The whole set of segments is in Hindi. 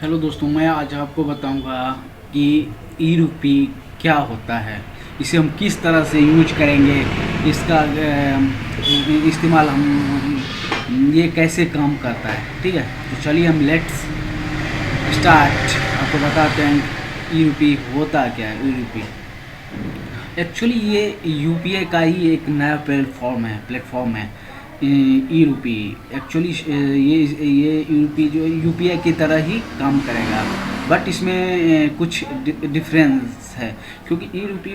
हेलो दोस्तों, मैं आज आपको बताऊंगा कि ई रुपी क्या होता है, इसे हम किस तरह से यूज करेंगे, इसका इस्तेमाल हम ये कैसे काम करता है। ठीक है, तो चलिए हम लेट्स स्टार्ट। आपको बताते हैं ई रुपी होता क्या है। ई रुपी एक्चुअली ये यूपीआई का ही एक नया प्लेटफॉर्म है ई रुपी। एक्चुअली ये ई रुपी जो यूपीआई की तरह ही काम करेगा, बट इसमें कुछ डिफरेंस है। क्योंकि ई रुपी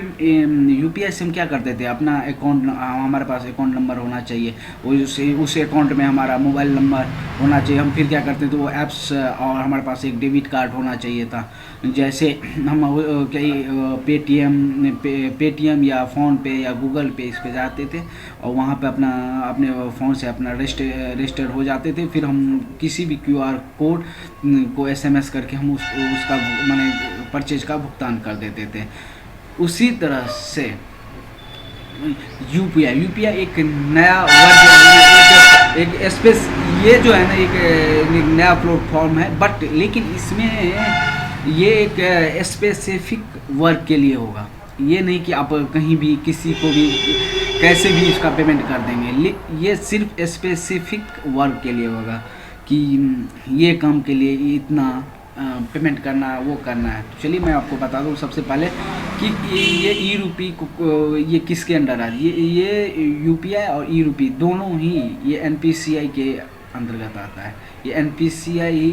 यूपीआई से हम क्या करते थे, अपना अकाउंट, हमारे पास अकाउंट नंबर होना चाहिए, उस अकाउंट में हमारा मोबाइल नंबर होना चाहिए। हम फिर क्या करते थे, वो ऐप्स, और हमारे पास एक डेबिट कार्ड होना चाहिए था। जैसे हम कई पेटीएम या फ़ोन पे या गूगल पे इस पे जाते थे, और वहाँ पे अपने फ़ोन से अपना रजिस्टर हो जाते थे। फिर हम किसी भी क्यूआर कोड को एसएमएस करके हम उसका माने परचेज का भुगतान कर देते थे। उसी तरह से यूपीआई एक नया वर्ग, एक स्पेस, ये जो है ना एक नया प्लेटफॉर्म है, बट लेकिन इसमें ये एक स्पेसिफिक वर्क के लिए होगा। ये नहीं कि आप कहीं भी किसी को भी कैसे भी इसका पेमेंट कर देंगे। ये सिर्फ स्पेसिफिक वर्क के लिए होगा कि ये काम के लिए इतना पेमेंट करना है, वो करना है। तो चलिए मैं आपको बता दूँ सबसे पहले कि ये ई रुपी को ये किसके अंडर है। ये यूपीआई और ई रुपी दोनों ही ये एनपीसीआई के अंतर्गत आता है। ये एनपीसीआई ही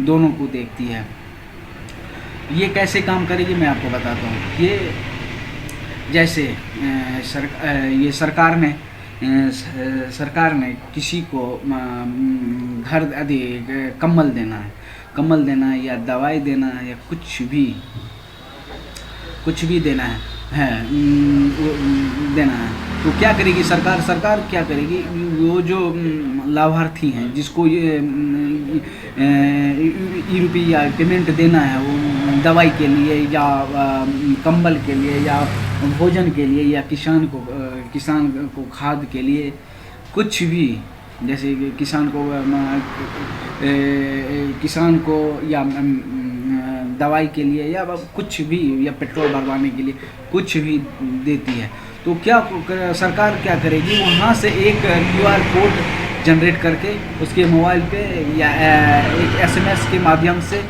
दोनों को देखती है। ये कैसे काम करेगी मैं आपको बताता हूँ। ये जैसे ये सरकार ने किसी को घर आदि कम्बल देना है या दवाई देना है या कुछ भी देना है, तो क्या करेगी सरकार क्या करेगी, वो जो लाभार्थी हैं जिसको ये ई रुपी या पेमेंट देना है, वो दवाई के लिए या कंबल के लिए या भोजन के लिए या किसान को खाद के लिए, कुछ भी, जैसे किसान को या दवाई के लिए या कुछ भी, या पेट्रोल भरवाने के लिए कुछ भी देती है। तो सरकार क्या करेगी, वहाँ से एक क्यूआर कोड जनरेट करके उसके मोबाइल पे या एक एसएमएस के माध्यम से,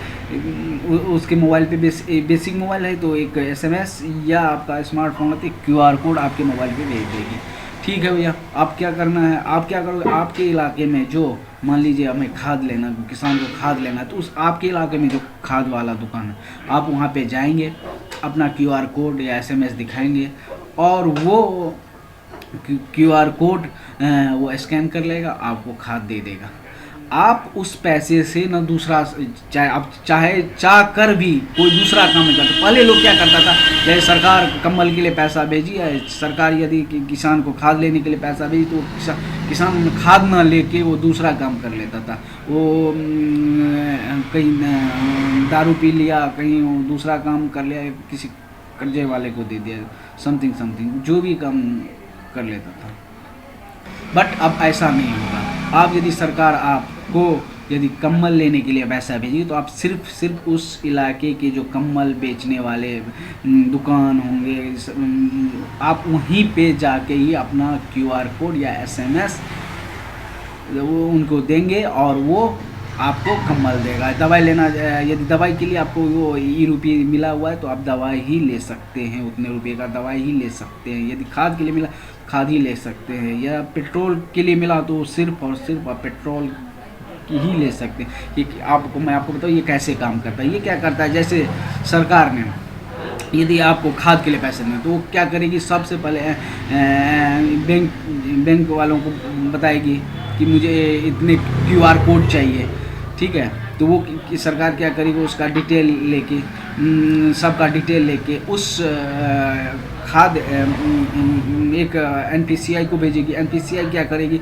उसके मोबाइल पे बेसिक मोबाइल है तो एक एसएमएस या आपका स्मार्टफोन है तो क्यूआर कोड आपके मोबाइल पे भेज देगी। ठीक है भैया, आप क्या करना है, आप क्या करोगे, आपके इलाके में जो, मान लीजिए हमें खाद लेना, किसान को खाद लेना है, तो उस आपके इलाके में जो खाद वाला दुकान है, आप वहाँ पे जाएंगे, अपना क्यूआर कोड या एसएमएस दिखाएंगे, और वो क्यूआर कोड वो स्कैन कर लेगा, आपको खाद दे देगा। आप उस पैसे से न दूसरा, चाह कर भी कोई दूसरा काम नहीं करता। पहले लोग क्या करता था, जैसे सरकार कम्बल के लिए पैसा भेजी है, सरकार यदि किसान को खाद लेने के लिए पैसा भेजी, तो किसान खाद ना लेके वो दूसरा काम कर लेता था। वो कहीं दारू पी लिया, कहीं वो दूसरा काम कर लिया, किसी कर्जे वाले को दे दिया, समथिंग जो भी काम कर लेता था। बट अब ऐसा नहीं होगा। आप यदि सरकार आपको यदि कम्बल लेने के लिए पैसा भेजेगी, तो आप सिर्फ उस इलाके के जो कम्बल बेचने वाले दुकान होंगे, आप वहीं पे जाके ही अपना क्यूआर कोड या एसएमएस वो उनको देंगे, और वो आपको कम्बल देगा। दवाई लेना, यदि दवाई के लिए आपको वो ई रुपये मिला हुआ है तो आप दवाई ही ले सकते हैं, उतने रुपये का दवाई ही ले सकते हैं। यदि खाद के लिए मिला, खाद ही ले सकते हैं, या पेट्रोल के लिए मिला तो सिर्फ और सिर्फ आप पेट्रोल की ही ले सकते हैं। कि मैं आपको बताऊँ ये कैसे काम करता है। ये क्या करता है, जैसे सरकार ने यदि आपको खाद के लिए पैसे दें, तो वो क्या करेगी, सबसे पहले बैंक वालों को बताएगी कि मुझे इतने क्यूआर कोड चाहिए। ठीक है, तो वो सरकार क्या करेगी, उसका डिटेल लेके, सबका डिटेल लेके उस खाद एक एनपीसीआई को भेजेगी। एनपीसीआई क्या करेगी,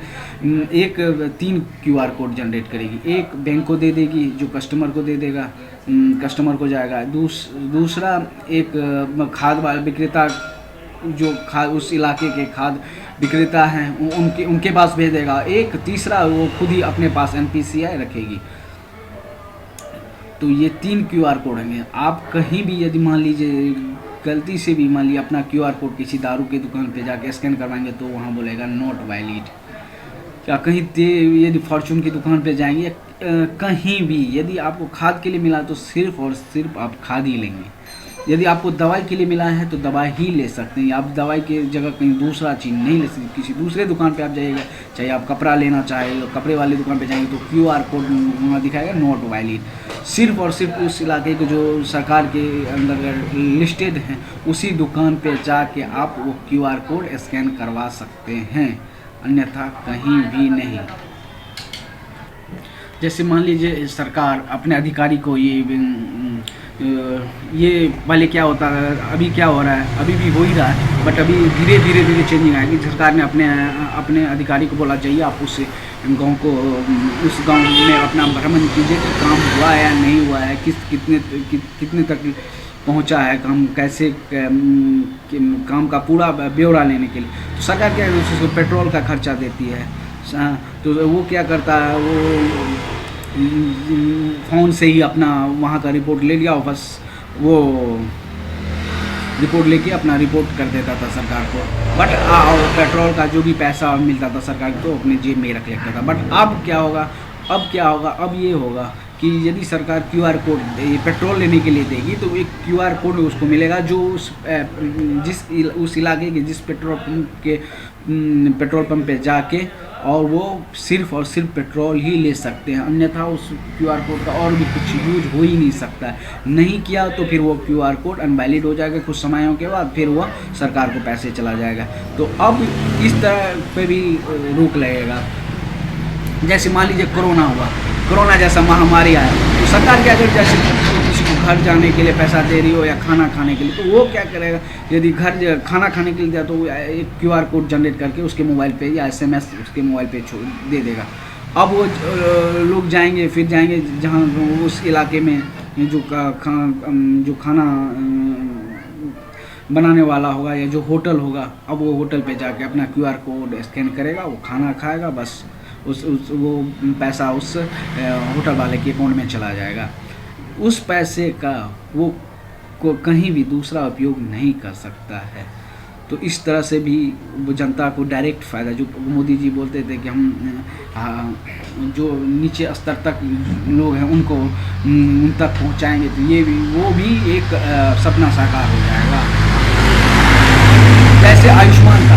3 क्यूआर कोड जनरेट करेगी। एक बैंक को दे देगी, जो कस्टमर को दे देगा, कस्टमर को जाएगा। दूसरा एक खाद वाला विक्रेता, जो खाद उस इलाके के खाद विक्रेता हैं उनके पास भेज देगा। एक तीसरा वो खुद ही अपने पास एनपीसीआई रखेगी। तो ये 3 क्यूआर कोड होंगे। आप कहीं भी यदि मान लीजिए गलती से भी मान लीजिए अपना क्यूआर कोड किसी दारू की दुकान पे जाके स्कैन करवाएंगे तो वहाँ बोलेगा नॉट वैलिड। या कहीं यदि फॉर्चून की दुकान पे जाएंगे, कहीं भी यदि आपको खाद के लिए मिला तो सिर्फ और सिर्फ आप खाद ही लेंगे। यदि आपको दवाई के लिए मिला है तो दवाई ही ले सकते हैं। आप दवाई की जगह कहीं दूसरा चीज़ नहीं ले सकते। किसी दूसरे दुकान पे आप जाइएगा, चाहे आप कपड़ा लेना चाहे कपड़े वाली दुकान पे जाएंगे तो क्यूआर कोड वहाँ दिखाएगा नॉट वैलिड। सिर्फ और सिर्फ उस इलाके के जो सरकार के अंदर लिस्टेड हैं उसी दुकान पे जाके आप वो क्यूआर कोड स्कैन करवा सकते हैं, अन्यथा कहीं भी नहीं। जैसे मान लीजिए सरकार अपने अधिकारी को ये पहले क्या होता है, अभी क्या हो रहा है, अभी भी हो ही रहा है, बट अभी धीरे धीरे चेंजिंग आएगी। सरकार ने अपने अधिकारी को बोला चाहिए आप उस गांव में अपना भ्रमण कीजिए कि काम हुआ है या नहीं हुआ है, कितने तक पहुंचा है काम, कैसे काम का पूरा ब्यौरा लेने के लिए। तो सरकार क्या है, उसको पेट्रोल का खर्चा देती है, तो वो क्या करता है, वो फ़ोन से ही अपना वहाँ का रिपोर्ट ले लिया और बस वो रिपोर्ट लेके अपना रिपोर्ट कर देता था सरकार को। बट पेट्रोल का जो भी पैसा मिलता था सरकार को अपने जेब में रख लेता था। बट अब क्या होगा, अब ये होगा कि यदि सरकार क्यूआर कोड पेट्रोल लेने के लिए देगी तो एक क्यूआर कोड उसको मिलेगा जो उस इलाके के जिस पेट्रोल पंप पे जाके और वो सिर्फ और सिर्फ पेट्रोल ही ले सकते हैं, अन्यथा उस क्यूआर कोड का और भी कुछ यूज हो ही नहीं सकता है। नहीं किया तो फिर वो क्यूआर कोड अनवैलिड हो जाएगा, कुछ समयों के बाद फिर वो सरकार को पैसे चला जाएगा। तो अब इस तरह पे भी रोक लगेगा। जैसे मान लीजिए कोरोना जैसा महामारी आया तो सरकार क्या करे, जैसे किसी को घर जाने के लिए पैसा दे रही हो या खाना खाने के लिए, तो वो क्या करेगा, यदि घर खाना खाने के लिए दिया तो वो एक क्यूआर कोड जनरेट करके उसके मोबाइल पे या SMS उसके मोबाइल पे दे देगा। अब वो लोग फिर जाएंगे जहाँ उस इलाके में जो खाना बनाने वाला होगा या जो होटल होगा, अब वो होटल पे जाके अपना क्यूआर कोड स्कैन करेगा, वो खाना खाएगा, बस वो पैसा उस होटल वाले के अकाउंट में चला जाएगा। उस पैसे का वो कहीं भी दूसरा उपयोग नहीं कर सकता है। तो इस तरह से भी वो जनता को डायरेक्ट फ़ायदा, जो मोदी जी बोलते थे कि हम जो नीचे स्तर तक लोग हैं उनको उन तक पहुंचाएंगे, तो वो भी एक सपना साकार हो जाएगा। जैसे आयुष्मान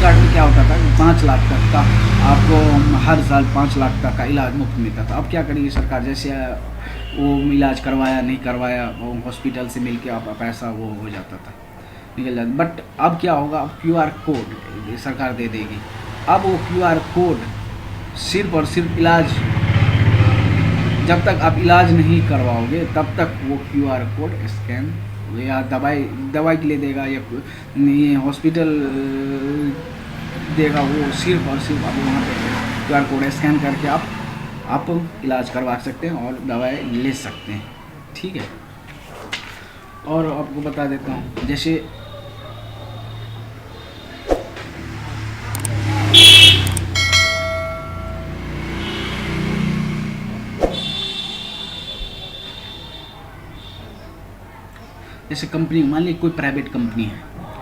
कार्ड में क्या होता था, 5 लाख तक का आपको हर साल 5 लाख तक का इलाज मुफ्त मिलता था। अब क्या करेगी सरकार, जैसे वो इलाज करवाया नहीं करवाया हॉस्पिटल से मिलके आप पैसा वो हो जाता था, निकल जाता। बट अब क्या होगा, अब क्यूआर कोड सरकार दे देगी। अब वो क्यूआर कोड सिर्फ और सिर्फ इलाज, जब तक आप इलाज नहीं करवाओगे तब तक वो क्यूआर कोड स्कैन या दवाई के लिए देगा या ये हॉस्पिटल देगा, वो सिर्फ और सिर्फ आप वहाँ पे क्यूआर कोड स्कैन करके आप इलाज करवा सकते हैं और दवाई ले सकते हैं। ठीक है। और आपको बता देता हूँ, जैसे कंपनी, मान लीजिए कोई प्राइवेट कंपनी है,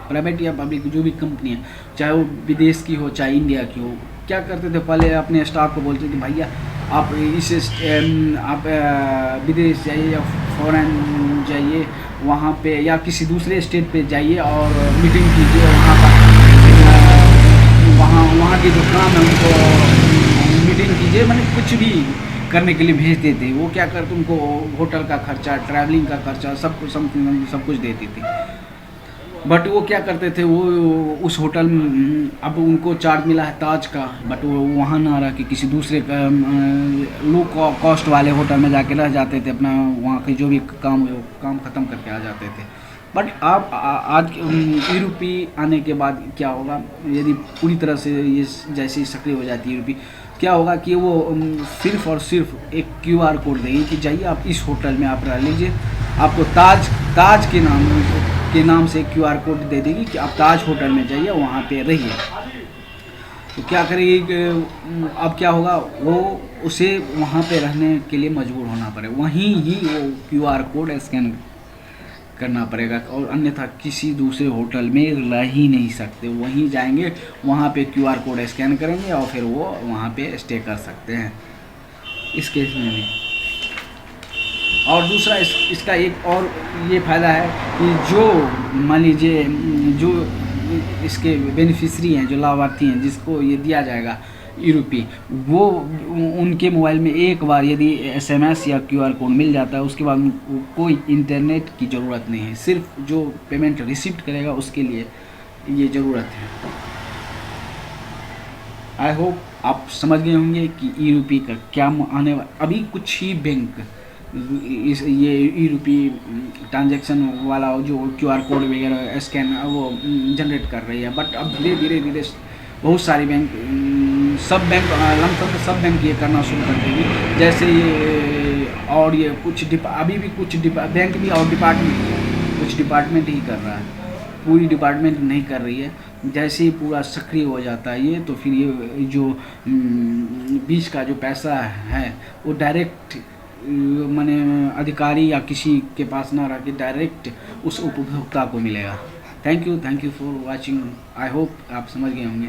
प्राइवेट या पब्लिक जो भी कंपनी है, चाहे वो विदेश की हो चाहे इंडिया की हो, क्या करते थे पहले अपने स्टाफ को बोलते थे भैया आप आप विदेश जाइए या फॉरेन जाइए, वहाँ पे या किसी दूसरे स्टेट पे जाइए और मीटिंग कीजिए, वहाँ के जो काम है उनको मीटिंग कीजिए, मतलब कुछ भी करने के लिए भेजते थे। वो क्या करते, उनको होटल का खर्चा, ट्रैवलिंग का खर्चा सब कुछ देते थे। बट वो क्या करते थे, वो उस होटल में अब उनको चार्ज मिला है ताज का, बट वो वहाँ ना रह के किसी दूसरे लो कॉस्ट वाले होटल में जाके रह जाते थे, अपना वहाँ के जो भी काम है वो काम ख़त्म करके आ जाते थे। बट अब आज यूपी आने के बाद क्या होगा, यदि पूरी तरह से ये जैसे सक्रिय हो जाती है यूपी, क्या होगा कि वो सिर्फ और सिर्फ एक क्यूआर कोड देगी कि जाइए आप इस होटल में आप रह लीजिए, आपको ताज के नाम से क्यूआर कोड दे देगी कि आप ताज होटल में जाइए वहाँ पे रहिए। तो क्या करेगी अब क्या होगा, वो उसे वहाँ पे रहने के लिए मजबूर होना पड़ेगा, वहीं ही वो क्यूआर कोड स्कैन करना पड़ेगा, और अन्यथा किसी दूसरे होटल में रह ही नहीं सकते। वहीं जाएंगे, वहाँ पे क्यूआर कोड स्कैन करेंगे और फिर वो वहाँ पे स्टे कर सकते हैं इस केस में भी। और दूसरा इसका एक और ये फ़ायदा है कि जो मान लीजिए जो इसके बेनिफिशरी हैं, जो लाभार्थी हैं, जिसको ये दिया जाएगा यूरोपी, वो उनके मोबाइल में एक बार यदि एसएमएस या क्यूआर कोड मिल जाता है, उसके बाद उनको कोई इंटरनेट की ज़रूरत नहीं है, सिर्फ जो पेमेंट रिसीव करेगा उसके लिए ये ज़रूरत है। आई होप आप समझ गए होंगे कि यूरोपी का क्या आने वाला। अभी कुछ ही बैंक इस ये यूरोपी ट्रांजैक्शन वाला जो क्यूआर कोड वगैरह स्कैन वो जनरेट कर रही है, बट अब धीरे धीरे बहुत सारी बैंक, सब बैंक लमसम सब बैंक ये करना शुरू कर देगी। जैसे ये और ये कुछ अभी भी कुछ बैंक भी और डिपार्टमेंट, कुछ डिपार्टमेंट ही कर रहा है, पूरी डिपार्टमेंट नहीं कर रही है। जैसे ही पूरा सक्रिय हो जाता है ये, तो फिर ये जो बीच का जो पैसा है वो डायरेक्ट माने अधिकारी या किसी के पास ना रह के डायरेक्ट उस उपभोक्ता को मिलेगा। Thank you for watching. I hope आप समझ गए होंगे।